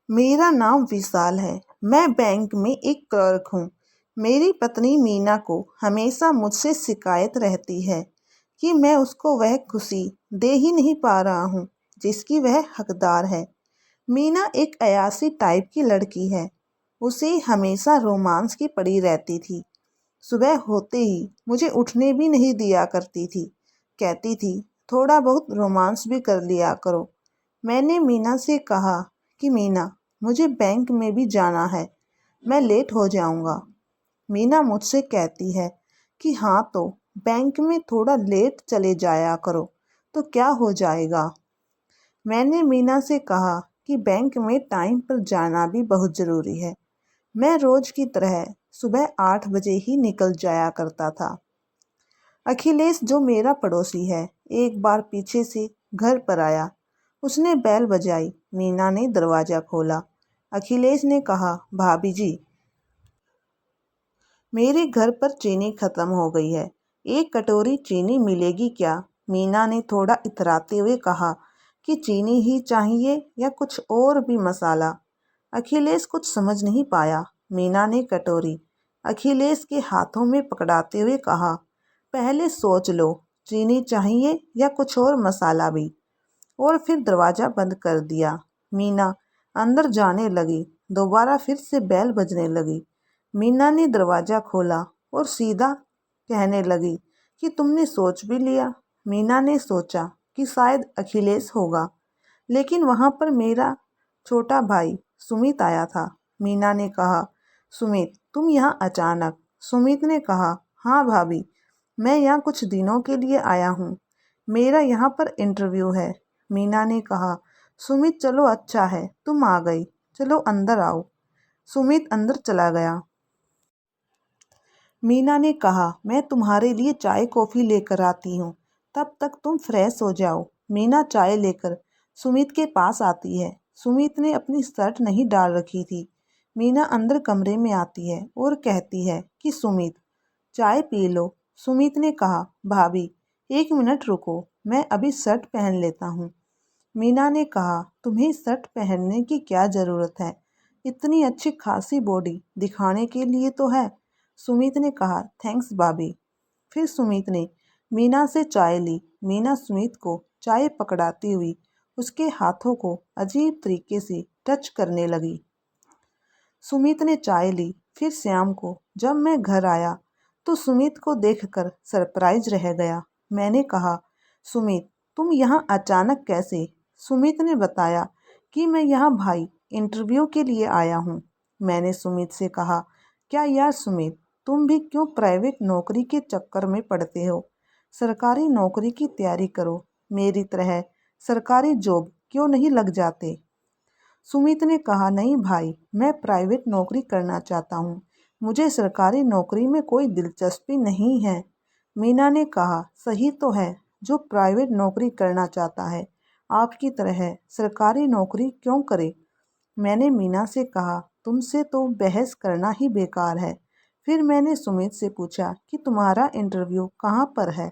मेरा नाम विशाल है। मैं बैंक में एक क्लर्क हूँ। मेरी पत्नी मीना को हमेशा मुझसे शिकायत रहती है कि मैं उसको वह खुशी दे ही नहीं पा रहा हूँ जिसकी वह हकदार है। मीना एक अयासी टाइप की लड़की है। उसे हमेशा रोमांस की पड़ी रहती थी। सुबह होते ही मुझे उठने भी नहीं दिया करती थी। कहती थी थोड़ा बहुत रोमांस भी कर लिया करो। मैंने मीना से कहा कि मीना, मुझे बैंक में भी जाना है, मैं लेट हो जाऊंगा। मीना मुझसे कहती है कि हाँ तो बैंक में थोड़ा लेट चले जाया करो तो क्या हो जाएगा। मैंने मीना से कहा कि बैंक में टाइम पर जाना भी बहुत ज़रूरी है। मैं रोज की तरह सुबह 8 बजे ही निकल जाया करता था। अखिलेश जो मेरा पड़ोसी है, एक बार पीछे से घर पर आया। उसने बेल बजाई। मीना ने दरवाज़ा खोला। अखिलेश ने कहा, भाभी जी, मेरे घर पर चीनी ख़त्म हो गई है, एक कटोरी चीनी मिलेगी क्या। मीना ने थोड़ा इतराते हुए कहा कि चीनी ही चाहिए या कुछ और भी मसाला। अखिलेश कुछ समझ नहीं पाया। मीना ने कटोरी अखिलेश के हाथों में पकड़ाते हुए कहा, पहले सोच लो, चीनी चाहिए या कुछ और मसाला भी। और फिर दरवाज़ा बंद कर दिया। मीना अंदर जाने लगी। दोबारा फिर से बेल बजने लगी। मीना ने दरवाज़ा खोला और सीधा कहने लगी कि तुमने सोच भी लिया। मीना ने सोचा कि शायद अखिलेश होगा, लेकिन वहाँ पर मेरा छोटा भाई सुमित आया था। मीना ने कहा, सुमित, तुम यहाँ अचानक। सुमित ने कहा, हाँ भाभी, मैं यहाँ कुछ दिनों के लिए आया हूँ, मेरा यहाँ पर इंटरव्यू है। मीना ने कहा, सुमित, चलो अच्छा है तुम आ गई, चलो अंदर आओ। सुमित अंदर चला गया। मीना ने कहा, मैं तुम्हारे लिए चाय कॉफ़ी लेकर आती हूँ, तब तक तुम फ्रेश हो जाओ। मीना चाय लेकर सुमित के पास आती है। सुमित ने अपनी शर्ट नहीं डाल रखी थी। मीना अंदर कमरे में आती है और कहती है कि सुमित, चाय पी लो। सुमित ने कहा, भाभी, 1 मिनट रुको, मैं अभी शर्ट पहन लेता हूँ। मीना ने कहा, तुम्हें शर्ट पहनने की क्या ज़रूरत है, इतनी अच्छी खासी बॉडी दिखाने के लिए तो है। सुमित ने कहा, थैंक्स भाभी। फिर सुमित ने मीना से चाय ली। मीना सुमित को चाय पकड़ाती हुई उसके हाथों को अजीब तरीके से टच करने लगी। सुमित ने चाय ली। फिर शाम को जब मैं घर आया तो सुमित को देखकर सरप्राइज रह गया। मैंने कहा, सुमित, तुम यहाँ अचानक कैसे। सुमित ने बताया कि मैं यहाँ भाई इंटरव्यू के लिए आया हूँ। मैंने सुमित से कहा, क्या यार सुमित, तुम भी क्यों प्राइवेट नौकरी के चक्कर में पड़ते हो, सरकारी नौकरी की तैयारी करो, मेरी तरह सरकारी जॉब क्यों नहीं लग जाते। सुमित ने कहा, नहीं भाई, मैं प्राइवेट नौकरी करना चाहता हूँ, मुझे सरकारी नौकरी में कोई दिलचस्पी नहीं है। मीना ने कहा, सही तो है, जो प्राइवेट नौकरी करना चाहता है आपकी तरह सरकारी नौकरी क्यों करे। मैंने मीना से कहा, तुमसे तो बहस करना ही बेकार है। फिर मैंने सुमित से पूछा कि तुम्हारा इंटरव्यू कहाँ पर है।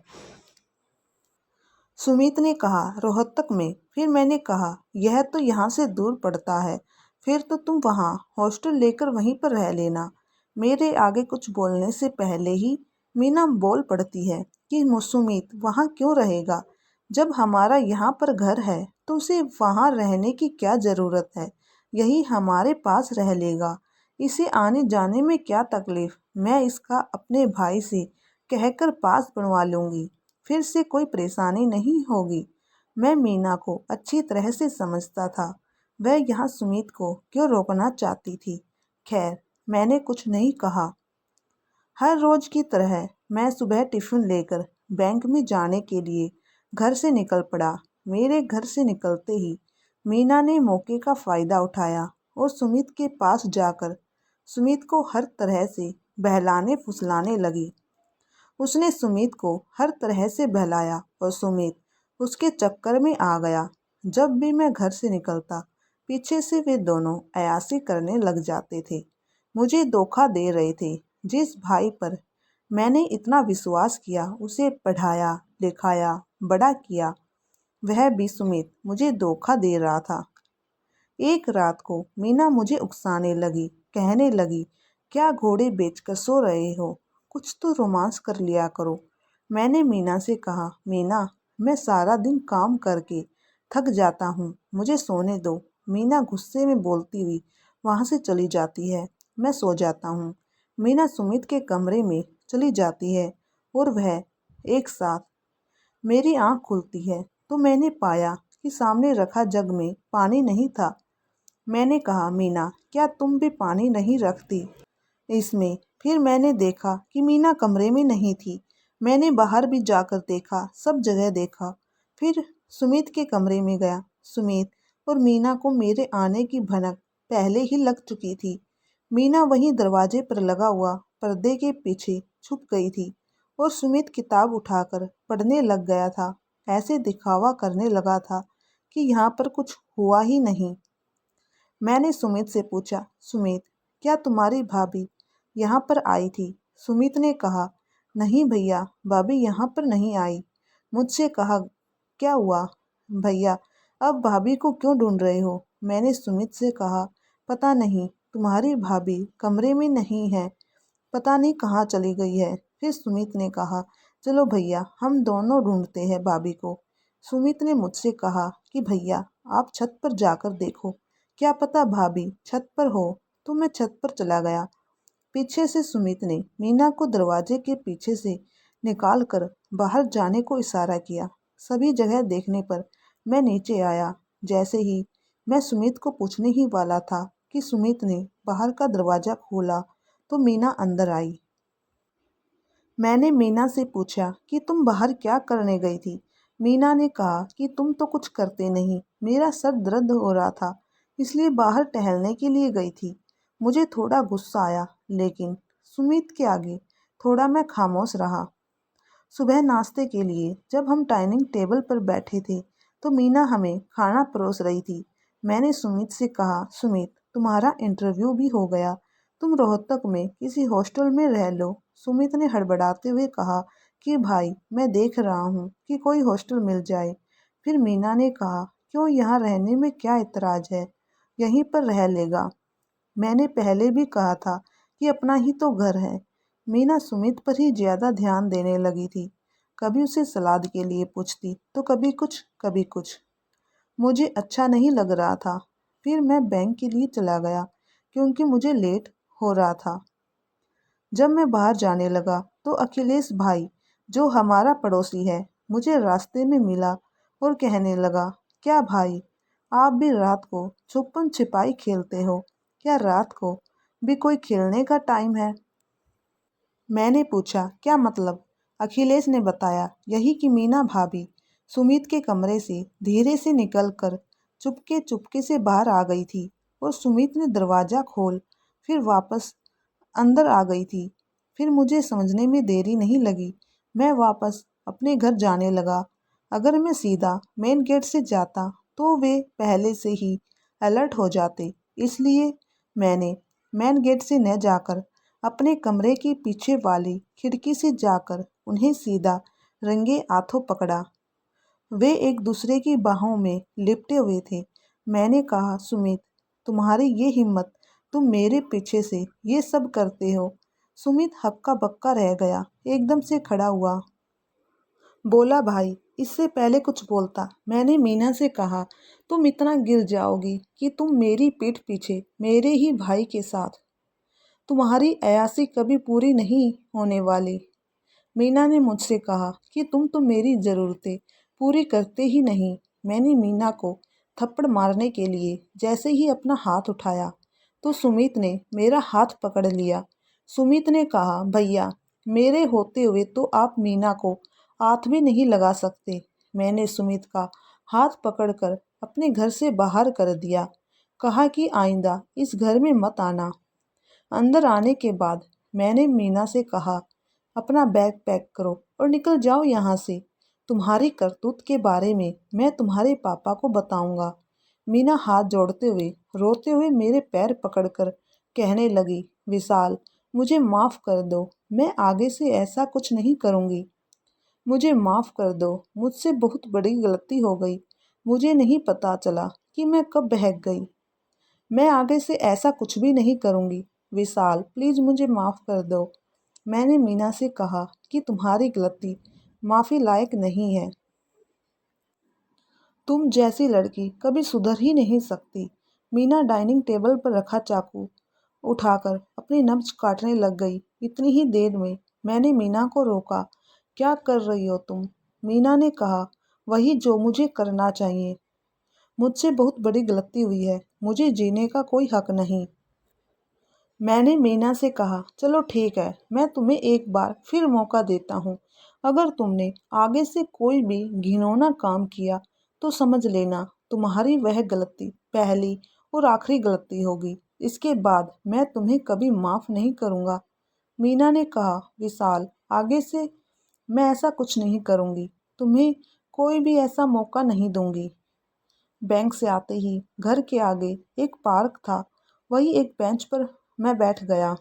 सुमित ने कहा, रोहतक में। फिर मैंने कहा, यह तो यहाँ से दूर पड़ता है, फिर तो तुम वहाँ हॉस्टल लेकर वहीं पर रह लेना। मेरे आगे कुछ बोलने से पहले ही मीना बोल पड़ती है कि सुमित वहाँ क्यों रहेगा, जब हमारा यहाँ पर घर है तो उसे वहाँ रहने की क्या ज़रूरत है, यही हमारे पास रह लेगा, इसे आने जाने में क्या तकलीफ़, मैं इसका अपने भाई से कहकर पास बनवा लूँगी, फिर से कोई परेशानी नहीं होगी। मैं मीना को अच्छी तरह से समझता था, वह यहाँ सुमित को क्यों रोकना चाहती थी। खैर, मैंने कुछ नहीं कहा। हर रोज की तरह मैं सुबह टिफ़िन लेकर बैंक में जाने के लिए घर से निकल पड़ा। मेरे घर से निकलते ही मीना ने मौके का फ़ायदा उठाया और सुमित के पास जाकर सुमित को हर तरह से बहलाने फुसलाने लगी। उसने सुमित को हर तरह से बहलाया और सुमित उसके चक्कर में आ गया। जब भी मैं घर से निकलता, पीछे से वे दोनों अयाशी करने लग जाते थे, मुझे धोखा दे रहे थे। जिस भाई पर मैंने इतना विश्वास किया, उसे पढ़ाया लिखाया बड़ा किया, वह भी सुमित मुझे धोखा दे रहा था। एक रात को मीना मुझे उकसाने लगी, कहने लगी, क्या घोड़े बेचकर सो रहे हो, कुछ तो रोमांस कर लिया करो। मैंने मीना से कहा, मीना मैं सारा दिन काम करके थक जाता हूँ, मुझे सोने दो। मीना गुस्से में बोलती हुई वहाँ से चली जाती है। मैं सो जाता हूँ। मीना सुमित के कमरे में चली जाती है और वह एक साथ मेरी आंख खुलती है तो मैंने पाया कि सामने रखा जग में पानी नहीं था। मैंने कहा, मीना क्या तुम भी पानी नहीं रखती इसमें? फिर मैंने देखा कि मीना कमरे में नहीं थी। मैंने बाहर भी जाकर देखा, सब जगह देखा। फिर सुमित के कमरे में गया। सुमित और मीना को मेरे आने की भनक पहले ही लग चुकी थी। मीना वहीं दरवाजे पर लगा हुआ पर्दे के पीछे छुप गई थी और सुमित किताब उठाकर पढ़ने लग गया था। ऐसे दिखावा करने लगा था कि यहाँ पर कुछ हुआ ही नहीं। मैंने सुमित से पूछा, सुमित क्या तुम्हारी भाभी यहाँ पर आई थी? सुमित ने कहा, नहीं भैया, भाभी यहाँ पर नहीं आई। मुझसे कहा, क्या हुआ भैया, अब भाभी को क्यों ढूंढ रहे हो? मैंने सुमित से कहा, पता नहीं, तुम्हारी भाभी कमरे में नहीं है, पता नहीं कहाँ चली गई है। फिर सुमित ने कहा, चलो भैया हम दोनों ढूंढते हैं भाभी को। सुमित ने मुझसे कहा कि भैया आप छत पर जाकर देखो, क्या पता भाभी छत पर हो। तो मैं छत पर चला गया। पीछे से सुमित ने मीना को दरवाजे के पीछे से निकाल कर बाहर जाने को इशारा किया। सभी जगह देखने पर मैं नीचे आया। जैसे ही मैं सुमित को पूछने ही वाला था कि सुमित ने बाहर का दरवाज़ा खोला तो मीना अंदर आई। मैंने मीना से पूछा कि तुम बाहर क्या करने गई थी? मीना ने कहा कि तुम तो कुछ करते नहीं, मेरा सर दर्द हो रहा था इसलिए बाहर टहलने के लिए गई थी। मुझे थोड़ा गुस्सा आया, लेकिन सुमित के आगे थोड़ा मैं खामोश रहा। सुबह नाश्ते के लिए जब हम डाइनिंग टेबल पर बैठे थे तो मीना हमें खाना परोस रही थी। मैंने सुमित से कहा, सुमित तुम्हारा इंटरव्यू भी हो गया, तुम रोहतक में किसी हॉस्टल में रह लो। सुमित ने हड़बड़ाते हुए कहा कि भाई मैं देख रहा हूँ कि कोई हॉस्टल मिल जाए। फिर मीना ने कहा, क्यों, यहाँ रहने में क्या इतराज है, यहीं पर रह लेगा। मैंने पहले भी कहा था कि अपना ही तो घर है। मीना सुमित पर ही ज़्यादा ध्यान देने लगी थी। कभी उसे सलाद के लिए पूछती तो कभी कुछ कभी कुछ। मुझे अच्छा नहीं लग रहा था। फिर मैं बैंक के लिए चला गया क्योंकि मुझे लेट हो रहा था। जब मैं बाहर जाने लगा तो अखिलेश भाई, जो हमारा पड़ोसी है, मुझे रास्ते में मिला और कहने लगा, क्या भाई आप भी रात को छुपन छिपाई खेलते हो? क्या रात को भी कोई खेलने का टाइम है? मैंने पूछा, क्या मतलब? अखिलेश ने बताया, यही कि मीना भाभी सुमित के कमरे से धीरे से निकलकर चुपके चुपके से बाहर आ गई थी और सुमित ने दरवाज़ा खोल फिर वापस अंदर आ गई थी। फिर मुझे समझने में देरी नहीं लगी। मैं वापस अपने घर जाने लगा। अगर मैं सीधा मेन गेट से जाता तो वे पहले से ही अलर्ट हो जाते, इसलिए मैंने मेन गेट से न जाकर अपने कमरे की पीछे वाली खिड़की से जाकर उन्हें सीधा रंगे हाथों पकड़ा। वे एक दूसरे की बाहों में लिपटे हुए थे। मैंने कहा, सुमित तुम्हारी ये हिम्मत, तुम मेरे पीछे से ये सब करते हो? सुमित हक्का बक्का रह गया, एकदम से खड़ा हुआ। बोला, भाई इससे पहले कुछ बोलता। मैंने मीना से कहा, तुम इतना गिर जाओगी कि तुम मेरी पीठ पीछे मेरे ही भाई के साथ, तुम्हारी अयासी कभी पूरी नहीं होने वाली। मीना ने मुझसे कहा कि तुम तो मेरी ज़रूरतें पूरी करते ही नहीं। मैंने मीना को थप्पड़ मारने के लिए जैसे ही अपना हाथ उठाया तो सुमित ने मेरा हाथ पकड़ लिया। सुमित ने कहा, भैया मेरे होते हुए तो आप मीना को हाथ भी नहीं लगा सकते। मैंने सुमित का हाथ पकड़कर अपने घर से बाहर कर दिया। कहा कि आइंदा इस घर में मत आना। अंदर आने के बाद मैंने मीना से कहा, अपना बैग पैक करो और निकल जाओ यहाँ से। तुम्हारी करतूत के बारे में मैं तुम्हारे पापा को बताऊंगा। मीना हाथ जोड़ते हुए रोते हुए मेरे पैर पकड़कर कहने लगी, विशाल मुझे माफ़ कर दो, मैं आगे से ऐसा कुछ नहीं करूँगी। मुझे माफ़ कर दो, मुझसे बहुत बड़ी गलती हो गई। मुझे नहीं पता चला कि मैं कब बहक गई। मैं आगे से ऐसा कुछ भी नहीं करूँगी। विशाल, प्लीज़ मुझे माफ़ कर दो। मैंने मीना से कहा कि तुम्हारी गलती माफ़ी लायक नहीं है। तुम जैसी लड़की कभी सुधर ही नहीं सकती। मीना डाइनिंग टेबल पर रखा चाकू उठाकर अपनी नब्ज काटने लग गई। इतनी ही देर में मैंने मीना को रोका। क्या कर रही हो तुम? मीना ने कहा, वही जो मुझे करना चाहिए। मुझसे बहुत बड़ी गलती हुई है। मुझे जीने का कोई हक नहीं। मैंने मीना से कहा, चलो ठीक है, मैं तुम्हें एक बार फिर मौका देता हूँ। अगर तुमने आगे से कोई भी घिनौना काम किया तो समझ लेना तुम्हारी वह गलती पहली और आखिरी गलती होगी। इसके बाद मैं तुम्हें कभी माफ़ नहीं करूँगा। मीना ने कहा, विशाल, आगे से मैं ऐसा कुछ नहीं करूँगी। तुम्हें कोई भी ऐसा मौका नहीं दूँगी। बैंक से आते ही घर के आगे एक पार्क था। वही एक बेंच पर मैं बैठ गया।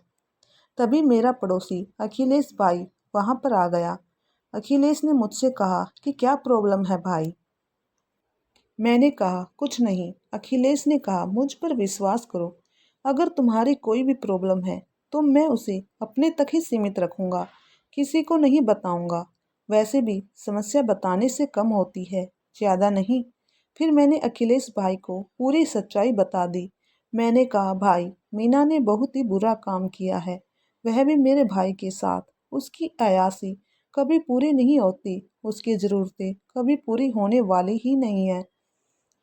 तभी मेरा पड़ोसी अखिलेश भाई वहाँ पर आ गया। अखिलेश ने मुझसे कहा कि क्या प्रॉब्लम है भाई? मैंने कहा, कुछ नहीं। अखिलेश ने कहा, मुझ पर विश्वास करो। अगर तुम्हारी कोई भी प्रॉब्लम है तो मैं उसे अपने तक ही सीमित रखूँगा, किसी को नहीं बताऊँगा। वैसे भी समस्या बताने से कम होती है, ज़्यादा नहीं। फिर मैंने अखिलेश भाई को पूरी सच्चाई बता दी। मैंने कहा, भाई, मीना ने बहुत ही बुरा काम किया है, वह भी मेरे भाई के साथ। उसकी अयासी कभी पूरी नहीं होती, उसकी ज़रूरतें कभी पूरी होने वाली ही नहीं है।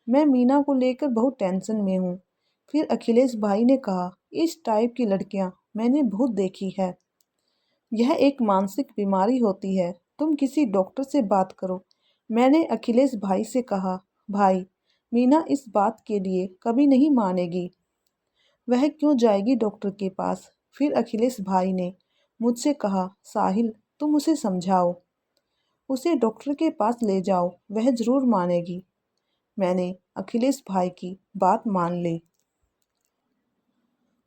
मैं मीना को लेकर बहुत टेंशन में हूँ। फिर अखिलेश भाई ने कहा, इस टाइप की लड़कियाँ मैंने बहुत देखी है। यह एक मानसिक बीमारी होती है। तुम किसी डॉक्टर से बात करो। मैंने अखिलेश भाई से कहा, भाई, मीना इस बात के लिए कभी नहीं मानेगी। वह क्यों जाएगी डॉक्टर के पास? फिर अखिलेश भाई ने मुझसे कहा, साहिल, तुम उसे समझाओ, उसे डॉक्टर के पास ले जाओ, वह ज़रूर मानेगी। मैंने अखिलेश भाई की बात मान ली।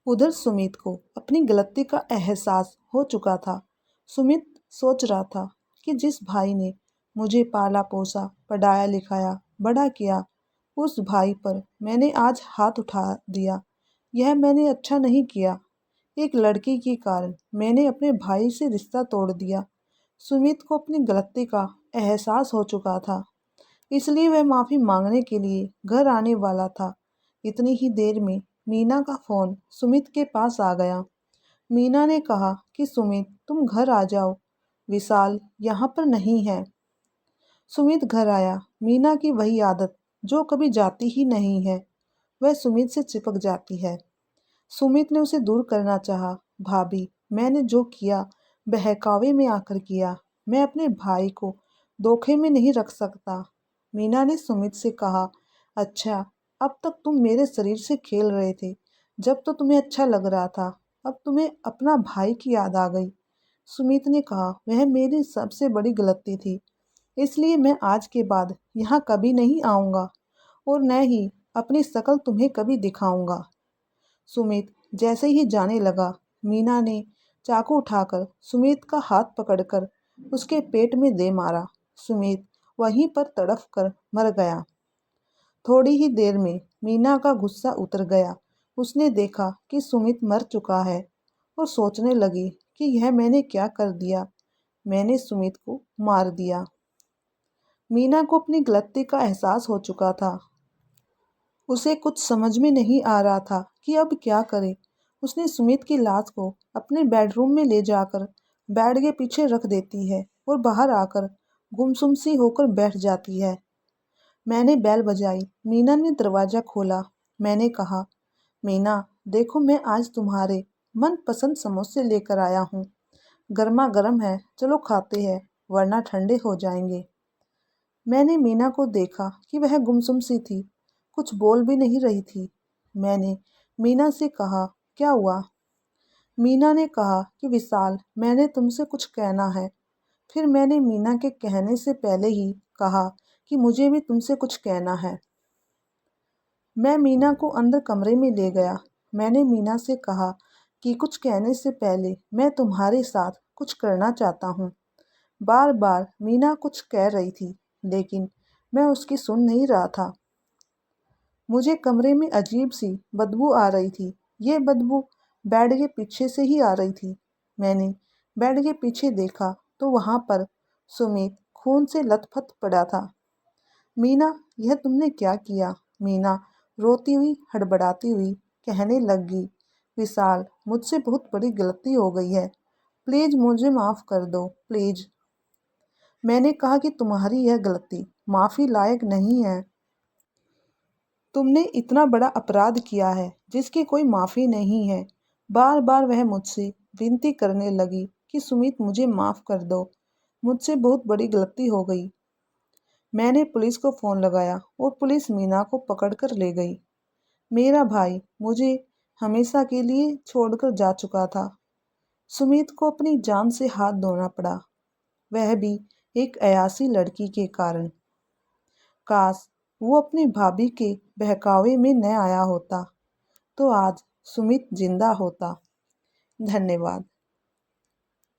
उधर सुमित को अपनी गलती का एहसास हो चुका था। सुमित सोच रहा था कि जिस भाई ने मुझे पाला पोसा, पढ़ाया लिखाया, बड़ा किया, उस भाई पर मैंने आज हाथ उठा दिया। यह मैंने अच्छा नहीं किया। एक लड़की के कारण मैंने अपने भाई से रिश्ता तोड़ दिया। सुमित को अपनी गलती का एहसास हो चुका था, इसलिए वह माफ़ी मांगने के लिए घर आने वाला था। इतनी ही देर में मीना का फ़ोन सुमित के पास आ गया। मीना ने कहा कि सुमित, तुम घर आ जाओ, विशाल यहाँ पर नहीं है। सुमित घर आया। मीना की वही आदत जो कभी जाती ही नहीं है, वह सुमित से चिपक जाती है। सुमित ने उसे दूर करना चाहा। भाभी, मैंने जो किया बहकावे में आकर किया। मैं अपने भाई को धोखे में नहीं रख सकता। मीना ने सुमित से कहा, अच्छा, अब तक तुम मेरे शरीर से खेल रहे थे, जब तो तुम्हें अच्छा लग रहा था। अब तुम्हें अपना भाई की याद आ गई। सुमित ने कहा, वह मेरी सबसे बड़ी गलती थी, इसलिए मैं आज के बाद यहाँ कभी नहीं आऊँगा और न ही अपनी शक्ल तुम्हें कभी दिखाऊँगा। सुमित जैसे ही जाने लगा, मीना ने चाकू उठाकर सुमित का हाथ पकड़कर उसके पेट में दे मारा। सुमित वहीं पर तड़फ कर मर गया। थोड़ी ही देर में मीना का गुस्सा उतर गया। उसने देखा कि सुमित मर चुका है और सोचने लगी कि यह मैंने क्या कर दिया। मैंने सुमित को मार दिया। मीना को अपनी गलती का एहसास हो चुका था। उसे कुछ समझ में नहीं आ रहा था कि अब क्या करे। उसने सुमित की लाश को अपने बेडरूम में ले जाकर बेड के पीछे रख देती है और बाहर आकर गुमसुम सी होकर बैठ जाती है। मैंने बेल बजाई। मीना ने दरवाज़ा खोला। मैंने कहा, मीना, देखो, मैं आज तुम्हारे मनपसंद समोसे लेकर आया हूँ। गर्मा गर्म है, चलो खाते हैं, वरना ठंडे हो जाएंगे। मैंने मीना को देखा कि वह गुमसुम सी थी, कुछ बोल भी नहीं रही थी। मैंने मीना से कहा, क्या हुआ? मीना ने कहा कि विशाल, मैंने तुमसे कुछ कहना है। फिर मैंने मीना के कहने से पहले ही कहा कि मुझे भी तुमसे कुछ कहना है। मैं मीना को अंदर कमरे में ले गया। मैंने मीना से कहा कि कुछ कहने से पहले मैं तुम्हारे साथ कुछ करना चाहता हूँ। बार बार मीना कुछ कह रही थी, लेकिन मैं उसकी सुन नहीं रहा था। मुझे कमरे में अजीब सी बदबू आ रही थी। ये बदबू बेड के पीछे से ही आ रही थी। मैंने बेड के पीछे देखा तो वहाँ पर सुमित खून से लथपथ पड़ा था। मीना, यह तुमने क्या किया? मीना रोती हुई हड़बड़ाती हुई कहने लगी, विशाल, मुझसे बहुत बड़ी गलती हो गई है। प्लीज मुझे माफ़ कर दो, प्लीज। मैंने कहा कि तुम्हारी यह गलती माफ़ी लायक नहीं है। तुमने इतना बड़ा अपराध किया है जिसकी कोई माफ़ी नहीं है। बार बार वह मुझसे विनती करने लगी कि सुमित, मुझे माफ़ कर दो, मुझसे बहुत बड़ी गलती हो गई। मैंने पुलिस को फ़ोन लगाया और पुलिस मीना को पकड़कर ले गई। मेरा भाई मुझे हमेशा के लिए छोड़कर जा चुका था। सुमित को अपनी जान से हाथ धोना पड़ा, वह भी एक अयासी लड़की के कारण। काश वो अपनी भाभी के बहकावे में न आया होता तो आज सुमित जिंदा होता। धन्यवाद।